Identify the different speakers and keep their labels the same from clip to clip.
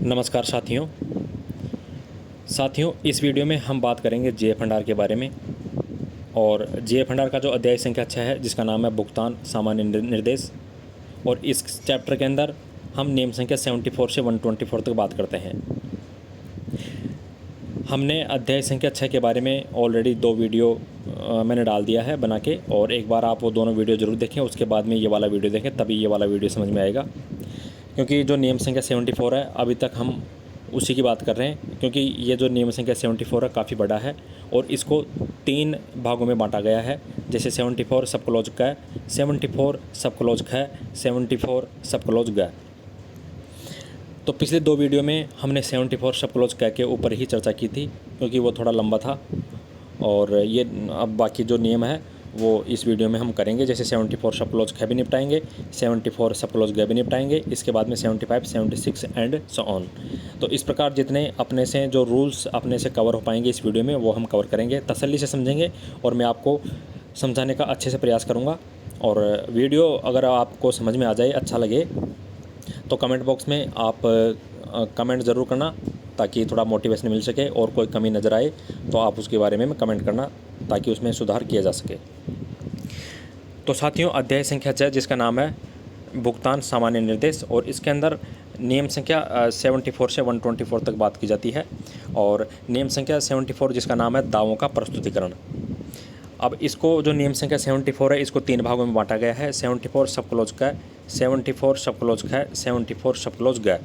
Speaker 1: नमस्कार साथियों, इस वीडियो में हम बात करेंगे जीएफ भंडार के बारे में। और जीएफ भंडार का जो अध्याय संख्या 6 है, जिसका नाम है भुगतान सामान्य निर्देश। और इस चैप्टर के अंदर हम नियम संख्या 74 से 124 तक बात करते हैं। हमने अध्याय संख्या 6 के बारे में ऑलरेडी 2 वीडियो मैंने डाल दिया है बना के, और एक बार आप वो दोनों वीडियो ज़रूर देखें, उसके बाद में ये वाला वीडियो देखें, तभी ये वाला वीडियो समझ में आएगा। क्योंकि जो नियम संख्या 74 है, अभी तक हम उसी की बात कर रहे हैं, क्योंकि ये जो नियम संख्या 74 है काफ़ी बड़ा है और इसको 3 भागों में बांटा गया है। जैसे 74 सब क्लोज क, 74 सब क्लोज ख, 74 सब क्लोज ग। तो पिछले 2 वीडियो में हमने 74 सब क्लोज क के ऊपर ही चर्चा की थी, क्योंकि वो थोड़ा लंबा था। और ये अब बाकी जो नियम है वो इस वीडियो में हम करेंगे। जैसे 74 सब क्लोज ख भी निपटाएंगे, 74 सब क्लोज ग भी निपटाएंगे, इसके बाद में 75, 76 एंड सो ऑन। तो इस प्रकार जितने अपने से जो रूल्स अपने से कवर हो पाएंगे इस वीडियो में, वो हम कवर करेंगे, तसल्ली से समझेंगे और मैं आपको समझाने का अच्छे से प्रयास करूँगा। और वीडियो अगर आपको समझ में आ जाए, अच्छा लगे, तो कमेंट बॉक्स में आप कमेंट ज़रूर करना, ताकि थोड़ा मोटिवेशन मिल सके। और कोई कमी नज़र आए तो आप उसके बारे में कमेंट करना, ताकि उसमें सुधार किया जा सके। तो साथियों, अध्याय संख्या 6 जिसका नाम है भुगतान सामान्य निर्देश, और इसके अंदर नियम संख्या 74 से 124 तक बात की जाती है। और नियम संख्या 74 जिसका नाम है दावों का प्रस्तुतिकरण। अब इसको जो नियम संख्या 74 है, इसको 3 भागों में बांटा गया है। 74 सब क्लोज क, 74 सब क्लोज ख, 74 सब क्लोज ग।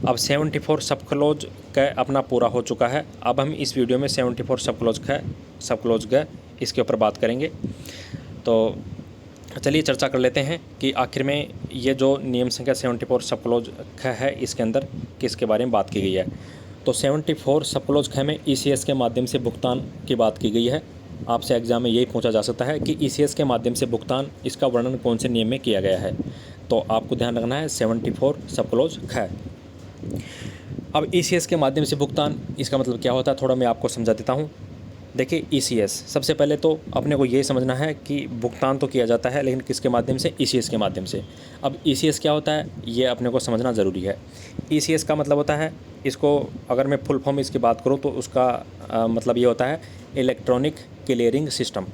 Speaker 1: अब 74 सब क्लोज क अपना पूरा हो चुका है। अब हम इस वीडियो में 74 सब क्लोज ख, सब क्लोज ग, इसके ऊपर बात करेंगे। तो चलिए चर्चा कर लेते हैं कि आखिर में ये जो नियम संख्या 74 सब क्लोज ख है, इसके अंदर किसके बारे में बात की गई है। तो 74 सब क्लोज ख में ईसीएस के माध्यम से भुगतान की बात की गई है। आपसे एग्जाम में यही पूछा जा सकता है कि ईसीएस के माध्यम से भुगतान, इसका वर्णन कौन से नियम में किया गया है। तो आपको ध्यान रखना है 74 सब क्लोज ख। अब ईसीएस के माध्यम से भुगतान, इसका मतलब क्या होता है, थोड़ा मैं आपको समझा देता हूँ। देखिए, ईसीएस सबसे पहले तो अपने को ये समझना है कि भुगतान तो किया जाता है, लेकिन किसके माध्यम से, ईसीएस के माध्यम से। अब ईसीएस क्या होता है, ये अपने को समझना ज़रूरी है। ईसीएस का मतलब होता है, इसको अगर मैं फुल फॉर्म इसकी बात करूँ तो उसका मतलब ये होता है electronic clearing system.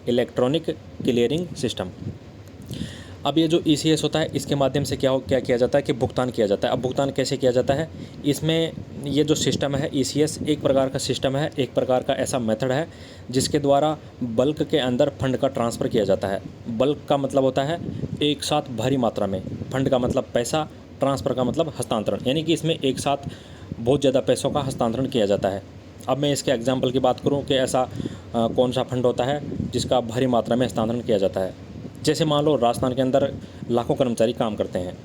Speaker 1: Electronic clearing system. अब ये जो ईसीएस होता है, इसके माध्यम से क्या किया जाता है कि भुगतान किया जाता है। अब भुगतान कैसे किया जाता है, इसमें ये जो सिस्टम है ईसीएस, एक प्रकार का सिस्टम है, एक प्रकार का ऐसा मेथड है जिसके द्वारा बल्क के अंदर फंड का ट्रांसफ़र किया जाता है। बल्क का मतलब होता है एक साथ भारी मात्रा में, फंड का मतलब पैसा, ट्रांसफ़र का मतलब हस्तांतरण, यानी कि इसमें एक साथ बहुत ज़्यादा पैसों का हस्तांतरण किया जाता है। अब मैं इसके एग्जाम्पल की बात करूँ कि ऐसा कौन सा फंड होता है जिसका भारी मात्रा में हस्तांतरण किया जाता है। जैसे मान लो राजस्थान के अंदर लाखों कर्मचारी काम करते हैं।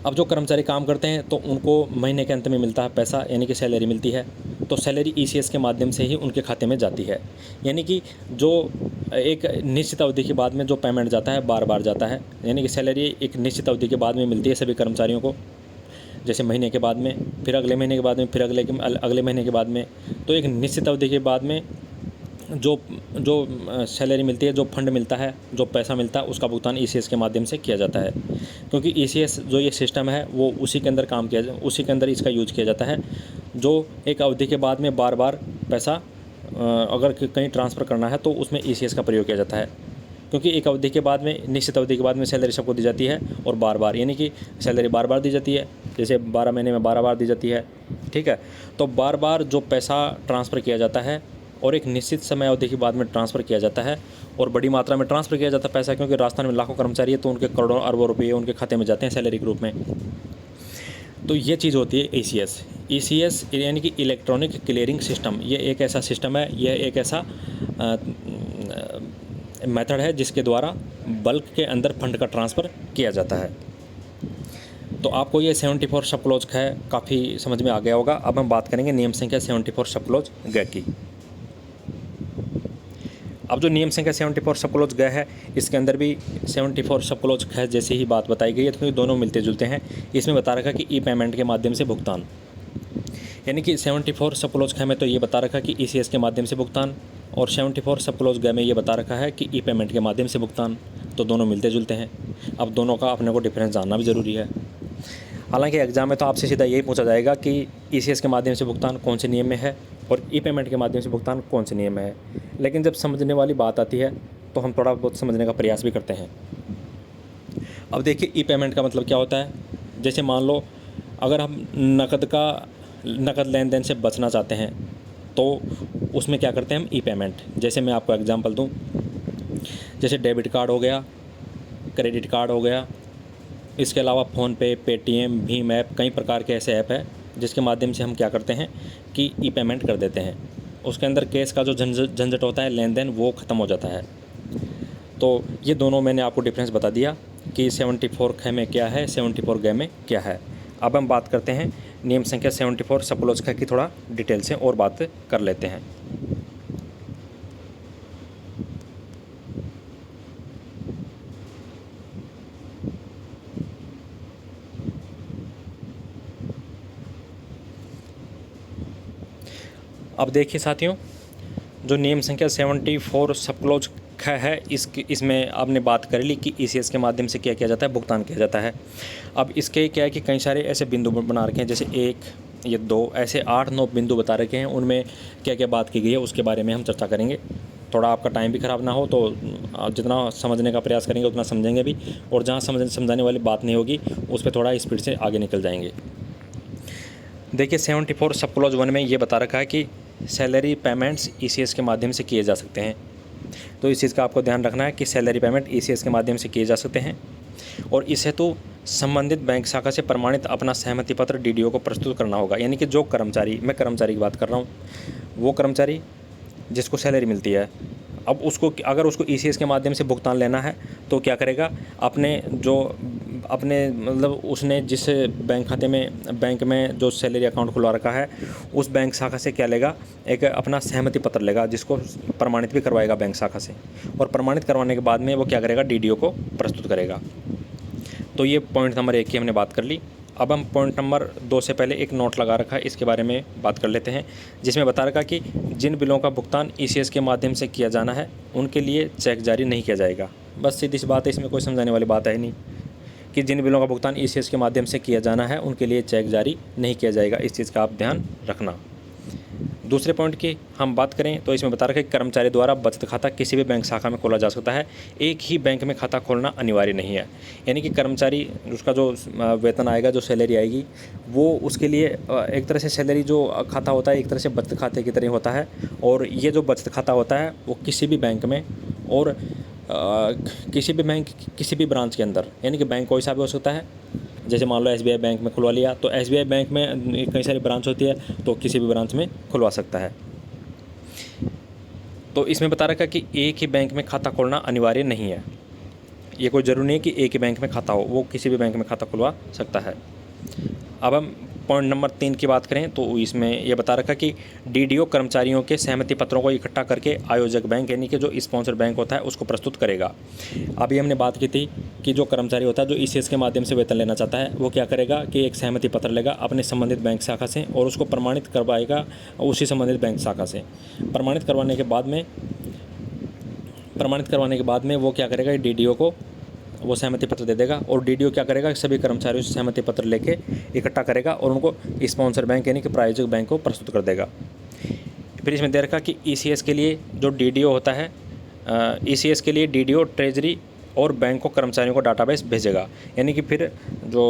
Speaker 1: अब जो कर्मचारी काम करते हैं तो उनको महीने के अंत में मिलता है पैसा, यानी कि सैलरी मिलती है। तो सैलरी ईसीएस के माध्यम से ही उनके खाते में जाती है। यानी कि जो एक निश्चित अवधि के बाद में जो पेमेंट जाता है, बार बार जाता है। यानी कि सैलरी एक निश्चित अवधि के बाद में मिलती है सभी कर्मचारियों को, जैसे महीने के बाद में, फिर अगले महीने के बाद में, फिर अगले महीने के बाद में। तो एक निश्चित अवधि के बाद में जो सैलरी मिलती है, जो फंड मिलता है, जो पैसा मिलता है, उसका भुगतान ईसीएस के माध्यम से किया जाता है। क्योंकि ईसीएस जो ये सिस्टम है वो उसी के अंदर उसी के अंदर इसका यूज किया जाता है, जो एक अवधि के बाद में बार बार पैसा अगर कहीं ट्रांसफ़र करना है तो उसमें ईसीएस का प्रयोग किया जाता है। क्योंकि एक अवधि के बाद में, निश्चित अवधि के बाद में सैलरी सबको दी जाती है, और बार बार, यानी कि सैलरी बार बार दी जाती है। जैसे 12 महीने में 12 बार दी जाती है, ठीक है। तो बार बार जो पैसा ट्रांसफ़र किया जाता है और एक निश्चित समय अवधि के बाद में ट्रांसफ़र किया जाता है, और बड़ी मात्रा में ट्रांसफ़र किया जाता है पैसा, क्योंकि राजस्थान में लाखों कर्मचारी है तो उनके करोड़ों अरबों रुपये उनके खाते में जाते हैं सैलरी के रूप में। तो ये चीज़ होती है ईसीएस। ईसीएस यानी कि इलेक्ट्रॉनिक क्लियरिंग सिस्टम। ये एक ऐसा सिस्टम है, यह एक ऐसा मेथड है जिसके द्वारा बल्क के अंदर फंड का ट्रांसफ़र किया जाता है। तो आपको ये 74 सब क्लोज ख काफ़ी समझ में आ गया होगा। अब हम बात करेंगे नियम संख्या 74 सब क्लोज ग की। अब जो नियम संख्या 74 सब क्लोज ग है, इसके अंदर भी 74 सब क्लोज ख जैसी ही बात बताई गई है, तो दोनों मिलते जुलते हैं। इसमें बता रखा कि ई पेमेंट के माध्यम से भुगतान, यानी कि 74 सब क्लोज ख में तो ये बता रखा कि ईसीएस के माध्यम से भुगतान, और 74 सब क्लोज ग में ये बता रखा है कि ई पेमेंट के माध्यम से भुगतान। तो दोनों मिलते जुलते हैं। अब दोनों का अपने को डिफरेंस जानना भी ज़रूरी है। हालांकि एग्ज़ाम में तो आपसे सीधा यही पूछा जाएगा कि ईसीएस के माध्यम से भुगतान कौन से नियम में है और ई पेमेंट के माध्यम से भुगतान कौन से नियम में है। लेकिन जब समझने वाली बात आती है तो हम थोड़ा बहुत समझने का प्रयास भी करते हैं। अब देखिए ई पेमेंट का मतलब क्या होता है। जैसे मान लो अगर हम नकद लेन देन से बचना चाहते हैं तो उसमें क्या करते हैं हम ई पेमेंट। जैसे मैं आपको एग्जांपल दूं, जैसे डेबिट कार्ड हो गया, क्रेडिट कार्ड हो गया, इसके अलावा फ़ोनपे, पेटीएम, भीम ऐप, कई प्रकार के ऐसे ऐप है जिसके माध्यम से हम क्या करते हैं कि ई पेमेंट कर देते हैं। उसके अंदर कैश का जो झंझट होता है, लेन देन, वो ख़त्म हो जाता है। तो ये दोनों मैंने आपको डिफरेंस बता दिया कि 74 ख में क्या है, 74 ग में क्या है। अब हम बात करते हैं नियम संख्या 74 सपलोज ख की, थोड़ा डिटेल से और बात कर लेते हैं। अब देखिए साथियों, जो नियम संख्या 74 सब क्लोज ख है, इसमें आपने बात कर ली कि ईसीएस के माध्यम से क्या किया जाता है, भुगतान किया जाता है। अब इसके क्या है कि कई सारे ऐसे बिंदु बना रखे हैं, जैसे 1 या 2 ऐसे 8-9 बिंदु बता रखे हैं। उनमें क्या क्या बात की गई है उसके बारे में हम चर्चा करेंगे। थोड़ा आपका टाइम भी ख़राब ना हो, तो जितना समझने का प्रयास करेंगे उतना समझेंगे भी, और जहाँ समझाने वाली बात नहीं होगी उस पर थोड़ा स्पीड से आगे निकल जाएंगे। देखिए 74 सब क्लोज 1 में ये बता रखा है कि सैलरी पेमेंट्स ईसीएस के माध्यम से किए जा सकते हैं। तो इस चीज़ का आपको ध्यान रखना है कि सैलरी पेमेंट ईसीएस के माध्यम से किए जा सकते हैं, और इस हेतु संबंधित बैंक शाखा से प्रमाणित अपना सहमति पत्र डीडीओ को प्रस्तुत करना होगा। यानी कि जो कर्मचारी, मैं कर्मचारी की बात कर रहा हूँ, वो कर्मचारी जिसको सैलरी मिलती है, अब उसको अगर उसको ईसीएस के माध्यम से भुगतान लेना है तो क्या करेगा, अपने मतलब उसने जिस बैंक में जो सैलरी अकाउंट खुलवा रखा है उस बैंक शाखा से क्या लेगा, एक अपना सहमति पत्र लेगा जिसको प्रमाणित भी करवाएगा बैंक शाखा से, और प्रमाणित करवाने के बाद में वो क्या करेगा, डीडीओ को प्रस्तुत करेगा। तो ये पॉइंट नंबर 1 की हमने बात कर ली। अब हम पॉइंट नंबर 2 से पहले एक नोट लगा रखा है, इसके बारे में बात कर लेते हैं, जिसमें बता रखा कि जिन बिलों का भुगतान ईसीएस के माध्यम से किया जाना है उनके लिए चेक जारी नहीं किया जाएगा। बस सीधी सी बात है, इसमें कोई समझाने वाली बात है नहीं कि जिन बिलों का भुगतान ईसीएस के माध्यम से किया जाना है उनके लिए चेक जारी नहीं किया जाएगा। इस चीज़ का आप ध्यान रखना। दूसरे पॉइंट की हम बात करें तो इसमें बता रखा है कि कर्मचारी द्वारा बचत खाता किसी भी बैंक शाखा में खोला जा सकता है, एक ही बैंक में खाता खोलना अनिवार्य नहीं है। यानी कि कर्मचारी, उसका जो वेतन आएगा, जो सैलरी आएगी, वो उसके लिए एक तरह से सैलरी जो खाता होता है एक तरह से बचत खाते की तरह होता है, और ये जो बचत खाता होता है वो किसी भी बैंक में और किसी भी ब्रांच के अंदर, यानी कि बैंक कोई सा भी हो सकता है। जैसे मान लो एसबीआई बैंक में खुलवा लिया, तो एसबीआई बैंक में कई सारी ब्रांच होती है, तो किसी भी ब्रांच में खुलवा सकता है। तो इसमें बता रखा है कि एक ही बैंक में खाता खोलना अनिवार्य नहीं है। ये कोई ज़रूरी नहीं है कि एक ही बैंक में खाता हो, वो किसी भी बैंक में खाता खुलवा सकता है। अब हम पॉइंट नंबर 3 की बात करें तो इसमें यह बता रखा कि डीडीओ कर्मचारियों के सहमति पत्रों को इकट्ठा करके आयोजक बैंक, यानी कि जो स्पॉन्सर बैंक होता है, उसको प्रस्तुत करेगा। अभी हमने बात की थी कि जो कर्मचारी होता है जो ईसीएस के माध्यम से वेतन लेना चाहता है, वो क्या करेगा कि एक सहमति पत्र लेगा अपने संबंधित बैंक शाखा से, और उसको प्रमाणित करवाएगा उसी संबंधित बैंक शाखा से। प्रमाणित करवाने के बाद में वो क्या करेगा, डीडीओ को वो सहमति पत्र दे देगा, और डीडीओ क्या करेगा, सभी कर्मचारियों से सहमति पत्र लेके इकट्ठा करेगा और उनको स्पॉन्सर बैंक यानी कि प्रायोजक बैंक को प्रस्तुत कर देगा। फिर इसमें दे रखा कि ईसीएस के लिए जो डीडीओ होता है, ईसीएस के लिए डीडीओ ट्रेजरी और बैंक को कर्मचारियों को डाटाबेस भेजेगा। यानी कि फिर जो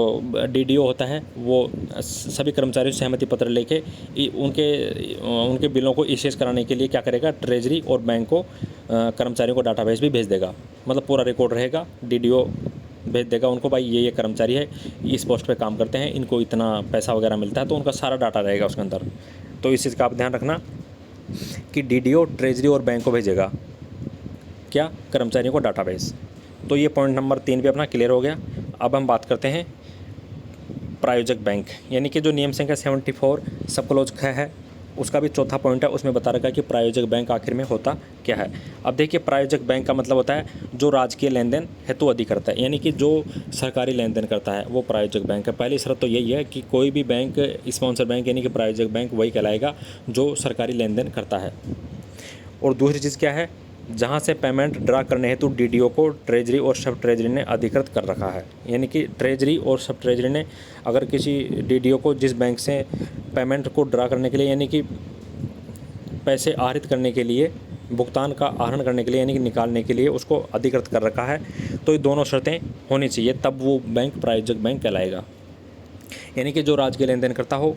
Speaker 1: डीडीओ होता है वो सभी कर्मचारियों से सहमति पत्र लेके उनके बिलों को ईसीएस कराने के लिए क्या करेगा, ट्रेजरी और बैंक को कर्मचारियों को डाटाबेस भी भेज देगा। मतलब पूरा रिकॉर्ड रहेगा, डीडीओ भेज देगा उनको, भाई ये कर्मचारी है, इस पोस्ट पे काम करते हैं, इनको इतना पैसा वगैरह मिलता है, तो उनका सारा डाटा रहेगा उसके अंदर। तो इस चीज़ का आप ध्यान रखना कि डीडीओ ट्रेजरी और बैंक को भेजेगा क्या, कर्मचारियों को डाटाबेस। तो ये पॉइंट नंबर 3 भी अपना क्लियर हो गया। अब हम बात करते हैं प्रायोजक बैंक, यानी कि जो नियम संख्या 74 सब क्लोज ख है उसका भी चौथा पॉइंट है। उसमें बता रखा है कि प्रायोजक बैंक आखिर में होता क्या है। अब देखिए, प्रायोजक बैंक का मतलब होता है जो राजकीय लेन देन हेतु अधिक करता है, यानी कि जो सरकारी लेन देन करता है वो प्रायोजक बैंक है। पहली शर्त तो यही है कि कोई भी बैंक स्पॉन्सर बैंक यानी कि प्रायोजक बैंक वही कहलाएगा जो सरकारी लेन देन करता है। और दूसरी चीज़ क्या है, जहां से पेमेंट ड्रा करने हेतु डीडीओ को ट्रेजरी और सब ट्रेजरी ने अधिकृत कर रखा है। यानी कि ट्रेजरी और सब ट्रेजरी ने अगर किसी डीडीओ को जिस बैंक से पेमेंट को ड्रा करने के लिए, यानी कि पैसे आहरित करने के लिए, भुगतान का आहरण करने के लिए, यानी कि निकालने के लिए उसको अधिकृत कर रखा है, तो ये दोनों शर्तें होनी चाहिए, तब वो बैंक प्रायोजक बैंक कहलाएगा। यानी कि जो राजकीय लेन देन करता हो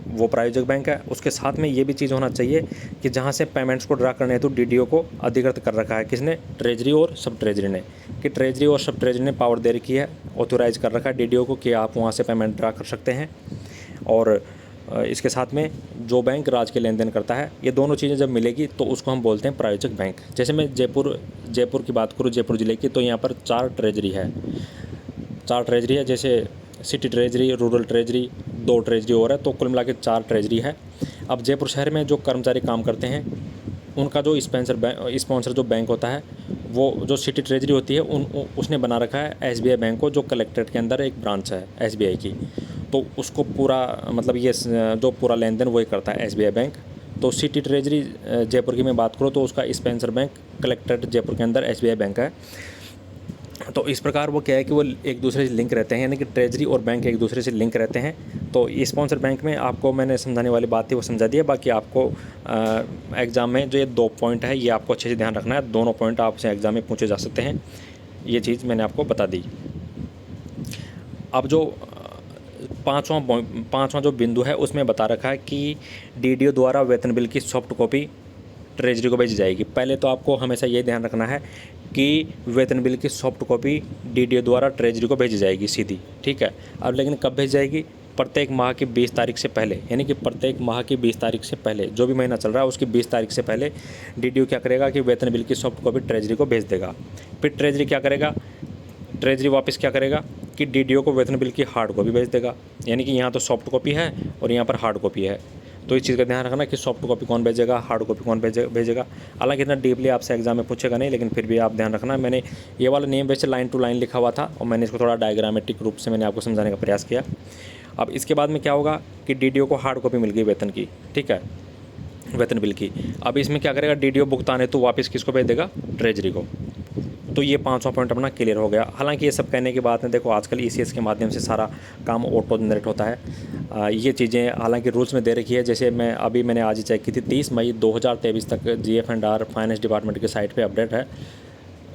Speaker 1: वो प्रायोजक बैंक है। उसके साथ में ये भी चीज़ होना चाहिए कि जहाँ से पेमेंट्स को ड्रा करने हेतु डीडीओ को अधिकृत कर रखा है, किसने? ट्रेजरी और सब ट्रेजरी ने। कि ट्रेजरी और सब ट्रेजरी ने पावर दे रखी है, ऑथोराइज कर रखा है डीडीओ को कि आप वहाँ से पेमेंट ड्रा कर सकते हैं। और इसके साथ में जो बैंक राजकीय लेन देन करता है, ये दोनों चीज़ें जब मिलेगी तो उसको हम बोलते हैं प्रायोजक बैंक। जैसे मैं जयपुर की बात करूँ, जयपुर ज़िले की, तो यहाँ पर 4 ट्रेजरी है। 4 ट्रेजरी है, जैसे city treasury, rural treasury, 2 treasury और है, तो कुल मिला के 4 ट्रेजरी है। अब जयपुर शहर में जो कर्मचारी काम करते हैं उनका जो स्पॉन्सर जो बैंक होता है, वो जो सिटी ट्रेजरी होती है उसने बना रखा है एसबीआई बैंक को, जो कलेक्ट्रेट के अंदर एक ब्रांच है एसबीआई की। तो उसको पूरा मतलब ये जो पूरा लेन देन वही करता है एसबीआई बैंक। तो सिटी ट्रेजरी जयपुर की मैं बात करूँ तो उसका स्पॉन्सर बैंक कलेक्ट्रेट जयपुर के अंदर एसबीआई बैंक है। तो इस प्रकार वो क्या है कि वो एक दूसरे से लिंक रहते हैं, यानी कि ट्रेजरी और बैंक एक दूसरे से लिंक रहते हैं। तो स्पॉन्सर बैंक में आपको मैंने समझाने वाली बात थी वो समझा दी है। बाकी आपको एग्ज़ाम में जो ये 2 पॉइंट है ये आपको अच्छे से ध्यान रखना है। दोनों पॉइंट आपसे एग्ज़ाम में पूछे जा सकते हैं, ये चीज़ मैंने आपको बता दी। अब जो पाँचवां जो बिंदु है उसमें बता रखा है कि डीडीओ द्वारा वेतन बिल की सॉफ्ट कॉपी ट्रेजरी को भेजी जाएगी। पहले तो आपको हमेशा ये ध्यान रखना है कि वेतन बिल की सॉफ्ट कॉपी डीडीओ द्वारा ट्रेजरी को भेजी जाएगी सीधी, ठीक है। अब लेकिन कब भेजी जाएगी? प्रत्येक माह की 20 तारीख से पहले, यानी कि प्रत्येक माह की 20 तारीख से पहले, जो भी महीना चल रहा है उसकी 20 तारीख से पहले डीडीओ क्या करेगा कि वेतन बिल की सॉफ्ट कॉपी ट्रेजरी को भेज देगा। फिर ट्रेजरी क्या करेगा? ट्रेजरी वापस क्या करेगा कि डीडीओ को वेतन बिल की हार्ड कॉपी भेज देगा। यानी कि यहाँ तो सॉफ्ट कॉपी है और यहाँ पर हार्ड कॉपी है। तो इस चीज़ का ध्यान रखना कि सॉफ्ट कॉपी कौन भेजेगा, हार्ड कॉपी कौन भेजेगा। हालांकि इतना डीपली आपसे एग्जाम में पूछेगा नहीं, लेकिन फिर भी आप ध्यान रखना। मैंने ये वाला नियम वैसे लाइन टू लाइन लिखा हुआ था और मैंने इसको थोड़ा डायग्रामेटिक रूप से मैंने आपको समझाने का प्रयास किया। अब इसके बाद में क्या होगा कि डीडीओ को हार्ड कॉपी मिल गई वेतन की, ठीक है, वेतन बिल की। अब इसमें क्या करेगा? डीडीओ भुगतान है तो वापस किसको भेज देगा? ट्रेजरी को। तो ये 5वां पॉइंट अपना क्लियर हो गया। हालांकि ये सब कहने के बाद में देखो आजकल ईसीएस के माध्यम से सारा काम ऑटो जनरेट होता है। ये चीज़ें हालांकि रूल्स में दे रखी है। जैसे मैंने आज ही चेक की थी, 30 मई 2023 तक GF&R फाइनेंस डिपार्टमेंट की साइट पे अपडेट है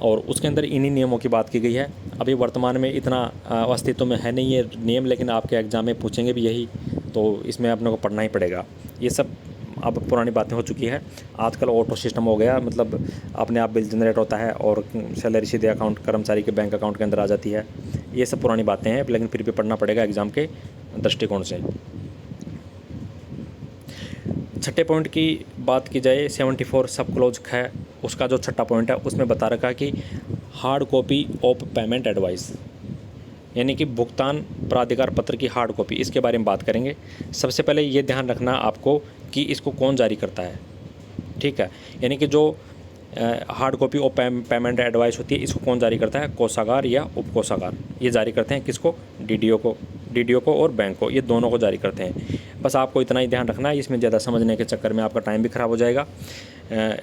Speaker 1: और उसके अंदर इन्हीं नियमों की बात की गई है। अभी वर्तमान में इतना अस्तित्व में है नहीं ये नियम, लेकिन आपके एग्ज़ाम में पूछेंगे भी यही, तो इसमें अपने को पढ़ना ही पड़ेगा। ये सब अब पुरानी बातें हो चुकी है। आजकल ऑटो सिस्टम हो गया, मतलब अपने आप बिल जनरेट होता है और सैलरी सीधे अकाउंट कर्मचारी के बैंक अकाउंट के अंदर आ जाती है। ये सब पुरानी बातें हैं, लेकिन फिर भी पढ़ना पड़ेगा एग्ज़ाम के दृष्टिकोण से। छठे पॉइंट की बात की जाए 74 सब क्लोज है, उसका जो छठा पॉइंट है उसमें बता रखा है कि hard copy of payment advice, यानी कि भुगतान प्राधिकार पत्र की हार्ड कॉपी, इसके बारे में बात करेंगे। सबसे पहले ये ध्यान रखना आपको कि इसको कौन जारी करता है, ठीक है। यानी कि जो hard copy of payment advice होती है इसको कौन जारी करता है? कोषागार या उपकोषागार, ये जारी करते हैं। किसको? डीडीओ को और बैंक को, ये दोनों को जारी करते हैं। बस आपको इतना ही ध्यान रखना है। इसमें ज़्यादा समझने के चक्कर में आपका टाइम भी ख़राब हो जाएगा।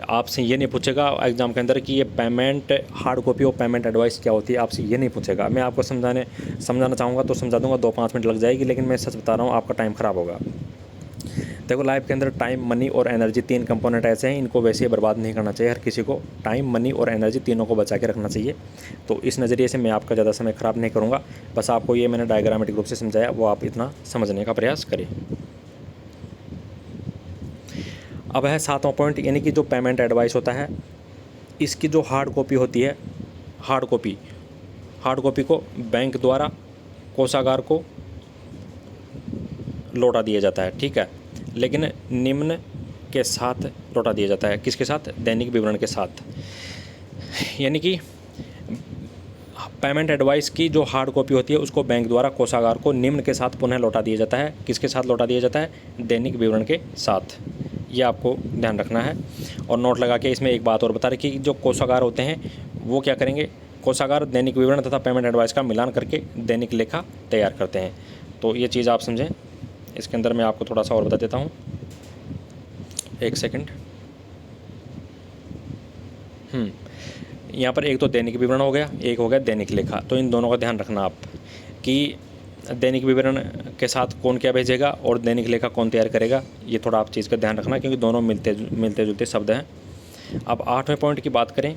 Speaker 1: आपसे ये नहीं पूछेगा एग्ज़ाम के अंदर कि ये पेमेंट हार्ड कॉपी और पेमेंट एडवाइस क्या होती है, आपसे ये नहीं पूछेगा। मैं आपको समझाना चाहूँगा तो समझा दूँगा, 2-5 मिनट लग जाएगी, लेकिन मैं सच बता रहा हूँ आपका टाइम ख़राब होगा। देखो लाइफ के अंदर टाइम, मनी और एनर्जी 3 कंपोनेंट ऐसे हैं, इनको वैसे ही बर्बाद नहीं करना चाहिए। हर किसी को टाइम, मनी और एनर्जी तीनों को बचा के रखना चाहिए। तो इस नज़रिए से मैं आपका ज़्यादा समय ख़राब नहीं करूँगा। बस आपको ये मैंने डायग्रामेटिक रूप से समझाया, वो आप इतना समझने का प्रयास करें। अब है 7वां पॉइंट, यानी कि जो पेमेंट एडवाइस होता है इसकी जो हार्ड कॉपी होती है, हार्ड कॉपी को बैंक द्वारा कोषागार को लौटा दिया जाता है, ठीक है, लेकिन निम्न के साथ लौटा दिया जाता है। किसके साथ? दैनिक विवरण के साथ। यानी कि पेमेंट एडवाइस की जो हार्ड कॉपी होती है उसको बैंक द्वारा कोषागार को निम्न के साथ पुनः लौटा दिया जाता है। किसके साथ लौटा दिया जाता है? दैनिक विवरण के साथ। ये आपको ध्यान रखना है और नोट लगा के इसमें एक बात और बता रही कि जो कोषागार होते हैं वो क्या करेंगे? कोषागार दैनिक विवरण तथा पेमेंट एडवाइस का मिलान करके दैनिक लेखा तैयार करते हैं। तो ये चीज़ आप समझें। इसके अंदर मैं आपको थोड़ा सा और बता देता हूँ, एक सेकंड। यहाँ पर एक तो दैनिक विवरण हो गया, एक हो गया दैनिक लेखा। तो इन दोनों का ध्यान रखना आप कि दैनिक विवरण के साथ कौन क्या भेजेगा और दैनिक लेखा कौन तैयार करेगा, ये थोड़ा आप चीज़ का ध्यान रखना, क्योंकि दोनों मिलते जुलते शब्द हैं। अब 8वें पॉइंट की बात करें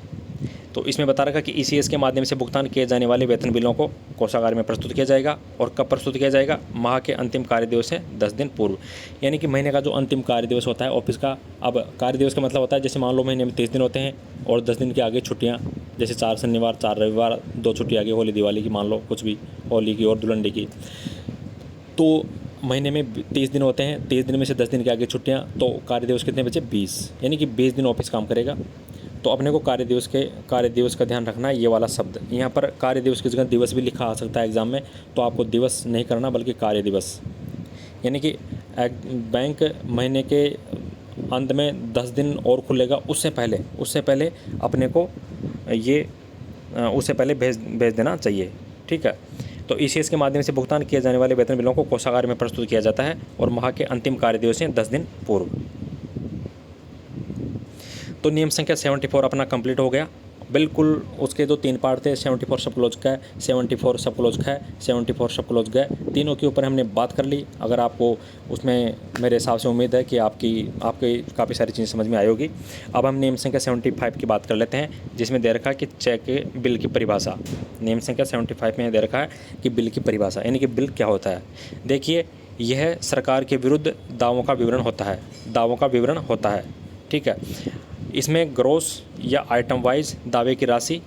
Speaker 1: तो इसमें बता रखा कि ईसीएस के माध्यम से भुगतान किए जाने वाले वेतन बिलों को कोषागार में प्रस्तुत किया जाएगा। और कब प्रस्तुत किया जाएगा? माह के अंतिम कार्य दिवस से 10 दिन पूर्व, यानी कि महीने का जो अंतिम कार्य दिवस होता है ऑफिस का। अब कार्य दिवस का मतलब होता है जैसे मान लो महीने में 30 दिन होते हैं और 10 दिन के आगे छुट्टियाँ, जैसे 4 शनिवार 4 रविवार 2 छुट्टी आगे, होली दिवाली की मान लो, कुछ भी, होली की और धुलंडी की। तो महीने में 30 दिन होते हैं, 30 दिन में से 10 दिन के आगे छुट्टियाँ, तो कार्य दिवस कितने बचे? 20, यानी कि 20 दिन ऑफिस काम करेगा। तो अपने को कार्य दिवस का ध्यान रखना है, ये वाला शब्द। यहाँ पर कार्य दिवस की जगह दिवस भी लिखा आ सकता है एग्जाम में, तो आपको दिवस नहीं करना बल्कि कार्य दिवस। यानी कि बैंक महीने के अंत में 10 दिन और खुलेगा, उससे पहले अपने को ये उससे पहले भेज देना चाहिए, ठीक है। तो ईसीएस के माध्यम से भुगतान किए जाने वाले वेतन बिलों को कोषागार में प्रस्तुत किया जाता है और माह के अंतिम कार्य दिवस से 10 दिन पूर्व। तो नियम संख्या 74 अपना कंप्लीट हो गया बिल्कुल। उसके जो 3 पार्ट थे, 74 सब क्लोज का, 74 सब क्लोज का, 74 सब क्लोज गए, तीनों के ऊपर हमने बात कर ली। अगर आपको उसमें मेरे हिसाब से उम्मीद है कि आपकी काफ़ी सारी चीज़ें समझ में आई होगी। अब हम नियम संख्या 75 की बात कर लेते हैं, जिसमें दे रखा है कि चेक बिल की परिभाषा। नियम संख्या 75 में दे रखा है कि बिल की परिभाषा, यानी कि बिल क्या होता है। देखिए, यह सरकार के विरुद्ध दावों का विवरण होता है, ठीक है। इसमें ग्रॉस या आइटम वाइज दावे की राशि,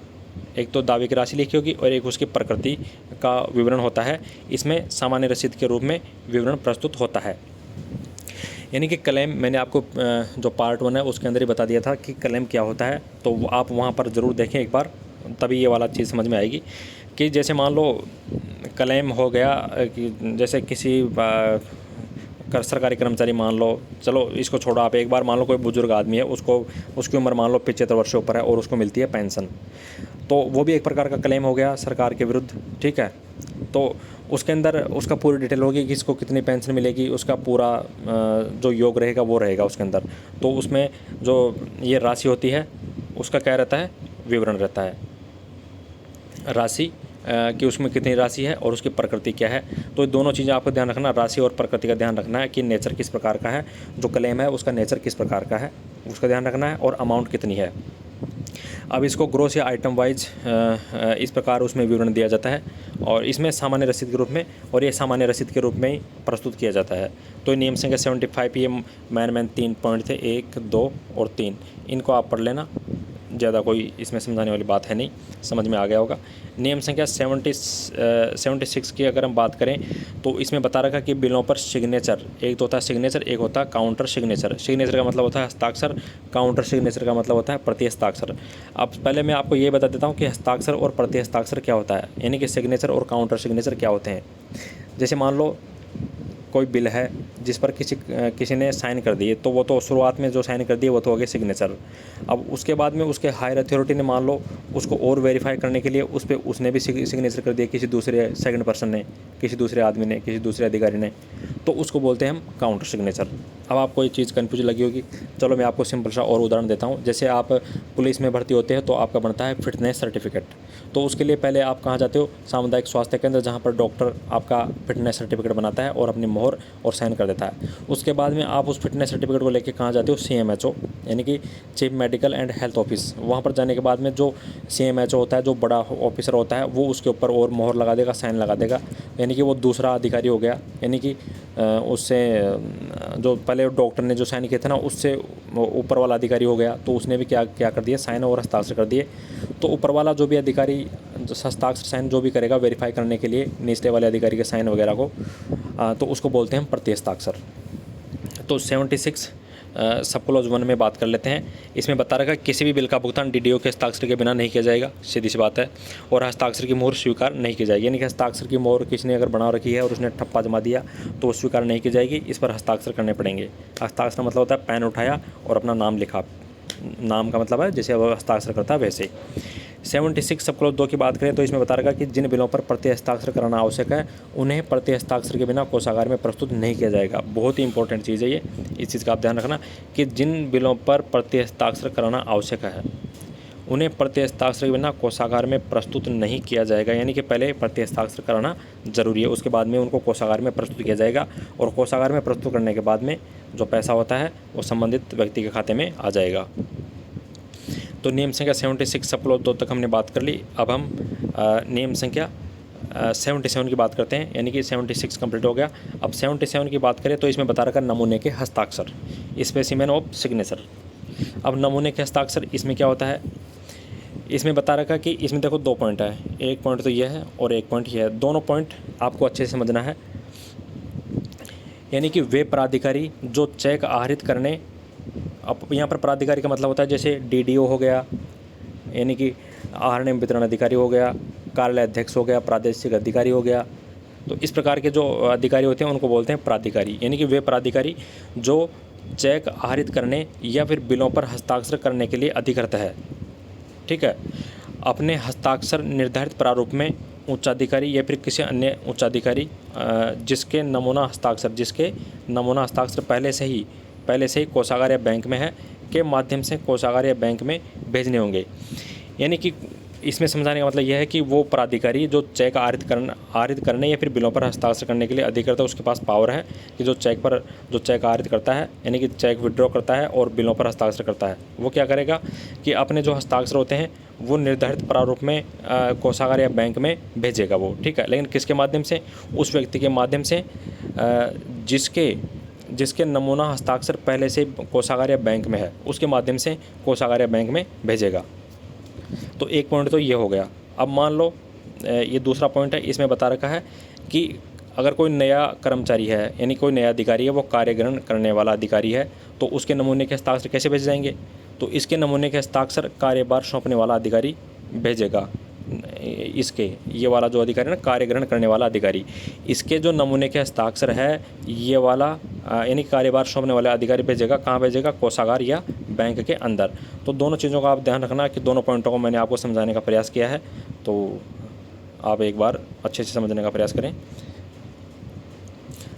Speaker 1: एक तो दावे की राशि लिखी होगी और एक उसकी प्रकृति का विवरण होता है। इसमें सामान्य रसीद के रूप में विवरण प्रस्तुत होता है। यानी कि क्लेम, मैंने आपको जो पार्ट 1 है उसके अंदर ही बता दिया था कि क्लेम क्या होता है, तो आप वहाँ पर ज़रूर देखें एक बार, तभी ये वाला चीज़ समझ में आएगी। कि जैसे मान लो क्लेम हो गया कि जैसे किसी सरकारी कर्मचारी, मान लो, चलो इसको छोड़ो, आप एक बार मान लो कोई बुजुर्ग आदमी है, उसकी उम्र मान लो 75 वर्ष से ऊपर है और उसको मिलती है पेंशन, तो वो भी एक प्रकार का क्लेम हो गया सरकार के विरुद्ध, ठीक है। तो उसके अंदर उसका पूरी डिटेल होगी कि इसको कितनी पेंशन मिलेगी, उसका पूरा जो योग रहेगा वो रहेगा उसके अंदर। तो उसमें जो ये राशि होती है उसका क्या रहता है? विवरण रहता है राशि कि उसमें कितनी राशि है और उसकी प्रकृति क्या है। तो ये दोनों चीज़ें आपको ध्यान रखना, राशि और प्रकृति का ध्यान रखना है कि नेचर किस प्रकार का है, जो क्लेम है उसका नेचर किस प्रकार का है उसका ध्यान रखना है, और अमाउंट कितनी है। अब इसको ग्रोस या आइटम वाइज इस प्रकार उसमें विवरण दिया जाता है और इसमें सामान्य रसीद के रूप में, और ये सामान्य रसीद के रूप में ही प्रस्तुत किया जाता है। तो नियम संख्या 75 ये मैन 3 पॉइंट थे, 1, 2 और 3, इनको आप पढ़ लेना, ज़्यादा कोई इसमें समझाने वाली बात है नहीं, समझ में आ गया होगा। नियम संख्या 76 की अगर हम बात करें तो इसमें बता रखा कि बिलों पर सिग्नेचर, एक तो होता है सिग्नेचर, एक होता है काउंटर सिग्नेचर। सिग्नेचर का मतलब होता है हस्ताक्षर, काउंटर सिग्नेचर का मतलब होता है प्रति हस्ताक्षर। अब पहले मैं आपको ये बता देता हूँ कि हस्ताक्षर और प्रति हस्ताक्षर क्या होता है, यानी कि सिग्नेचर और काउंटर सिग्नेचर क्या होते हैं। जैसे मान लो कोई बिल है जिस पर किसी ने साइन कर दिए, तो वो तो शुरुआत में जो साइन कर दिए वो तो हो गया सिग्नेचर। अब उसके बाद में उसके हायर अथॉरिटी ने मान लो उसको और वेरीफाई करने के लिए उस पर उसने भी सिग्नेचर कर दिया, किसी दूसरे सेकंड पर्सन ने, किसी दूसरे आदमी ने, किसी दूसरे अधिकारी ने, तो उसको बोलते हैं हम काउंटर सिग्नेचर। अब आपको ये चीज़ कन्फ्यूज लगी होगी, चलो मैं आपको सिंपल सा और उदाहरण देता हूँ। जैसे आप पुलिस में भर्ती होते हैं तो आपका बनता है फिटनेस सर्टिफिकेट, तो उसके लिए पहले आप कहाँ जाते हो? सामुदायिक स्वास्थ्य केंद्र, जहाँ पर डॉक्टर आपका फिटनेस सर्टिफिकेट बनाता है और अपनी मोहर और साइन कर देता है। उसके बाद में आप उस फिटनेस सर्टिफिकेट को लेकर कहाँ जाते हो? CMHO, यानी कि chief medical and health office. वहाँ पर जाने के बाद में जो CMHO होता है, जो बड़ा ऑफिसर होता है, वो उसके ऊपर और मोहर लगा देगा, साइन लगा देगा, यानी कि वो दूसरा अधिकारी हो गया। यानी कि उससे जो पहले डॉक्टर ने जो साइन किए थे ना, उससे ऊपर वाला अधिकारी हो गया, तो उसने भी क्या कर दिया? साइन और हस्ताक्षर कर दिए। तो ऊपर वाला जो भी अधिकारी हस्ताक्षर साइन जो भी करेगा वेरीफाई करने के लिए निचले वाले अधिकारी के साइन वगैरह को, तो उसको बोलते हैं हम प्रति हस्ताक्षर। तो 76 सब क्लॉज 1 में बात कर लेते हैं। इसमें बता रखा है किसी भी बिल का भुगतान DDO के हस्ताक्षर के बिना नहीं किया जाएगा, सीधी सी बात है, और हस्ताक्षर की मोहर स्वीकार नहीं की जाएगी। यानी कि हस्ताक्षर की मोहर किसी ने अगर बना रखी है और उसने ठप्पा जमा दिया तो स्वीकार नहीं की जाएगी, इस पर हस्ताक्षर करने पड़ेंगे। हस्ताक्षर मतलब होता है पेन उठाया और अपना नाम लिखा, नाम का मतलब है जैसे वो हस्ताक्षर करता है वैसे। 76 सब क्लॉज 2 की बात करें तो इसमें बता रखा कि जिन बिलों पर प्रति हस्ताक्षर कराना आवश्यक है उन्हें प्रति हस्ताक्षर के बिना कोषागार में प्रस्तुत नहीं किया जाएगा। बहुत ही इंपॉर्टेंट चीज़ है ये, इस चीज़ का आप ध्यान रखना कि जिन बिलों पर प्रति हस्ताक्षर कराना आवश्यक है उन्हें प्रति हस्ताक्षर के बिना कोषागार में प्रस्तुत नहीं किया जाएगा। यानी कि पहले प्रति हस्ताक्षर कराना जरूरी है, उसके बाद में उनको कोषागार में प्रस्तुत किया जाएगा और कोषागार में प्रस्तुत करने के बाद में जो पैसा होता है वो संबंधित व्यक्ति के खाते में आ जाएगा। तो नियम संख्या 76 सब क्लॉज 2 तक हमने बात कर ली। अब हम नियम संख्या 77 की बात करते हैं, यानी कि 76 कंप्लीट हो गया। अब 77 की बात करें तो इसमें बता रखा नमूने के हस्ताक्षर, स्पेसिमेन ऑफ सिग्नेचर। अब नमूने के हस्ताक्षर इसमें क्या होता है, इसमें बता रखा कि इसमें देखो 2 पॉइंट है, एक पॉइंट तो यह है और एक पॉइंट यह है। दोनों पॉइंट आपको अच्छे से समझना है। यानी कि वे प्राधिकारी जो चेक आहरित करने, अब यहाँ पर प्राधिकारी का मतलब होता है जैसे डीडीओ हो गया, यानी कि आहरण एवं वितरण अधिकारी हो गया, कार्यालय अध्यक्ष हो गया, प्रादेशिक अधिकारी हो गया। तो इस प्रकार के जो अधिकारी होते हैं उनको बोलते हैं प्राधिकारी। यानी कि वे प्राधिकारी जो चेक आहरित करने या फिर बिलों पर हस्ताक्षर करने के लिए अधिकृत है, ठीक है, अपने हस्ताक्षर निर्धारित प्रारूप में उच्चाधिकारी या फिर किसी अन्य उच्चाधिकारी जिसके नमूना हस्ताक्षर पहले से ही कोषागार या बैंक में है के माध्यम से कोषागार या बैंक में भेजने होंगे। यानी कि इसमें समझाने का मतलब यह है कि वो प्राधिकारी जो चेक आहरित करने या फिर बिलों पर हस्ताक्षर करने के लिए अधिकृत है, उसके पास पावर है कि जो चेक आहरित करता है, यानी कि चेक विड्रॉ करता है और बिलों पर हस्ताक्षर करता है, वो क्या करेगा कि अपने जो हस्ताक्षर होते हैं वो निर्धारित प्रारूप में कोषागार या बैंक में भेजेगा वो, ठीक है। लेकिन किसके माध्यम से, उस व्यक्ति के माध्यम से जिसके नमूना हस्ताक्षर पहले से कोषागार या बैंक में है, उसके माध्यम से कोषागार या बैंक में भेजेगा। तो एक पॉइंट तो ये हो गया। अब मान लो ये दूसरा पॉइंट है, इसमें बता रखा है कि अगर कोई नया कर्मचारी है, यानी कोई नया अधिकारी है, वो कार्य ग्रहण करने वाला अधिकारी है, तो उसके नमूने के हस्ताक्षर कैसे भेजे जाएंगे, तो इसके नमूने के हस्ताक्षर कार्यभार सौंपने वाला अधिकारी भेजेगा। ये वाला जो अधिकारी है ना, कार्य ग्रहण करने वाला अधिकारी, इसके जो नमूने के हस्ताक्षर है ये वाला यानी कार्यभार सौंपने वाला अधिकारी भेजेगा। कहाँ भेजेगा, कोषागार या बैंक के अंदर। तो दोनों चीज़ों का आप ध्यान रखना कि दोनों पॉइंटों को मैंने आपको समझाने का प्रयास किया है, तो आप एक बार अच्छे से समझने का प्रयास करें।